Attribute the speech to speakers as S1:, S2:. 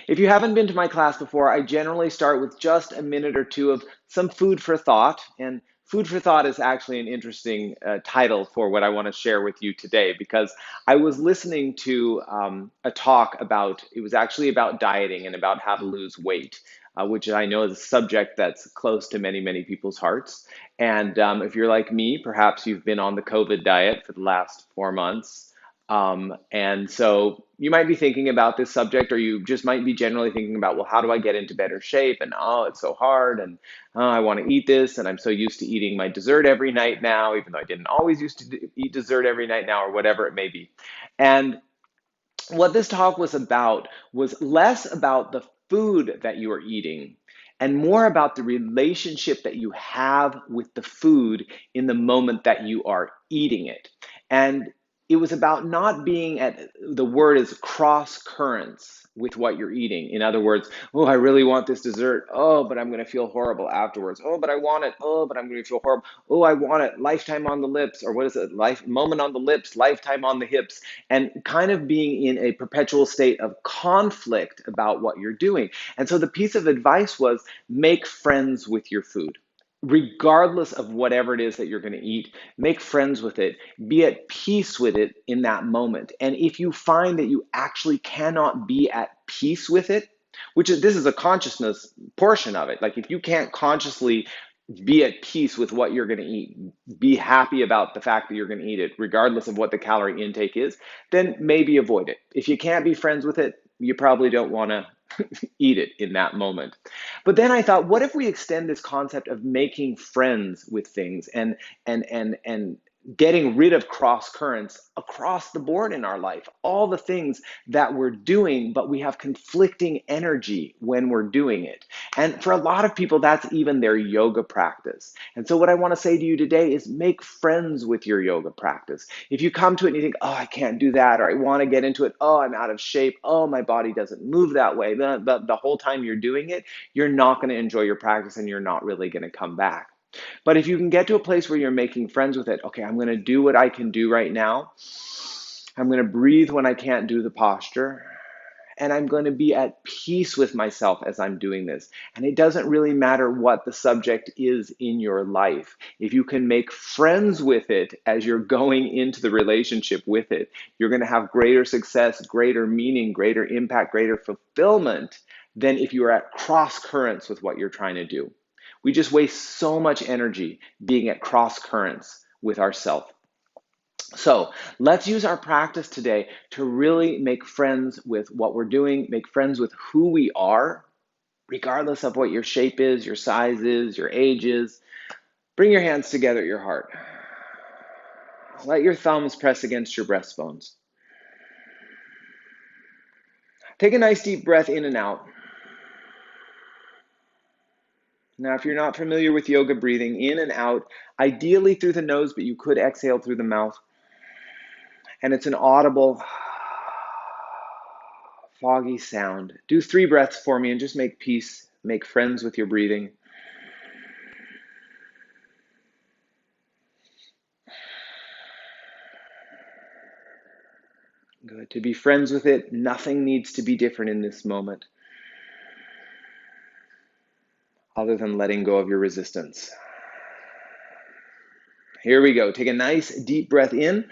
S1: If you haven't been to my class before, I generally start with just a minute or two of some food for thought. And food for thought is actually an interesting title for what I want to share with you today because I was listening to a talk about, it was actually about dieting and about how to lose weight. Which I know is a subject that's close to many, many people's hearts. And if you're like me, perhaps you've been on the COVID diet for the last 4 months. And so you might be thinking about this subject, or you just might be generally thinking about, well, how do I get into better shape? And oh, it's so hard. And oh, I want to eat this. And I'm so used to eating my dessert every night now, even though I didn't always used to eat dessert every night now, or whatever it may be. And what this talk was about was less about the food that you are eating and more about the relationship that you have with the food in the moment that you are eating it. And it was about not being at, the word is cross currents with what you're eating. In other words, oh, I really want this dessert. Oh, but I'm going to feel horrible afterwards. Oh, but I want it. Oh, but I'm going to feel horrible. Oh, I want it. Lifetime on the lips, or what is it? Life moment on the lips, lifetime on the hips, and kind of being in a perpetual state of conflict about what you're doing. And so the piece of advice was make friends with your food. Regardless of whatever it is that you're going to eat, make friends with it, be at peace with it in that moment. And if you find that you actually cannot be at peace with it, which is, this is a consciousness portion of it. Like if you can't consciously be at peace with what you're going to eat, be happy about the fact that you're going to eat it, regardless of what the calorie intake is, then maybe avoid it. If you can't be friends with it, you probably don't want to eat it in that moment. But then I thought, what if we extend this concept of making friends with things and getting rid of cross currents across the board in our life, all the things that we're doing, but we have conflicting energy when we're doing it. And for a lot of people, that's even their yoga practice. And so what I want to say to you today is make friends with your yoga practice. If you come to it and you think, oh, I can't do that, or I want to get into it, oh, I'm out of shape, oh, my body doesn't move that way, the whole time you're doing it, you're not going to enjoy your practice and you're not really going to come back. But if you can get to a place where you're making friends with it, okay, I'm going to do what I can do right now. I'm going to breathe when I can't do the posture. And I'm going to be at peace with myself as I'm doing this. And it doesn't really matter what the subject is in your life. If you can make friends with it as you're going into the relationship with it, you're going to have greater success, greater meaning, greater impact, greater fulfillment than if you are at cross currents with what you're trying to do. We just waste so much energy being at cross currents with ourselves. So let's use our practice today to really make friends with what we're doing, make friends with who we are, regardless of what your shape is, your size is, your age is. Bring your hands together at your heart. Let your thumbs press against your breastbones. Take a nice deep breath in and out. Now, if you're not familiar with yoga breathing, in and out, ideally through the nose, but you could exhale through the mouth. And it's an audible, foggy sound. Do 3 breaths for me and just make peace, make friends with your breathing. Good. To be friends with it, nothing needs to be different in this moment other than letting go of your resistance. Here we go. Take a nice deep breath in.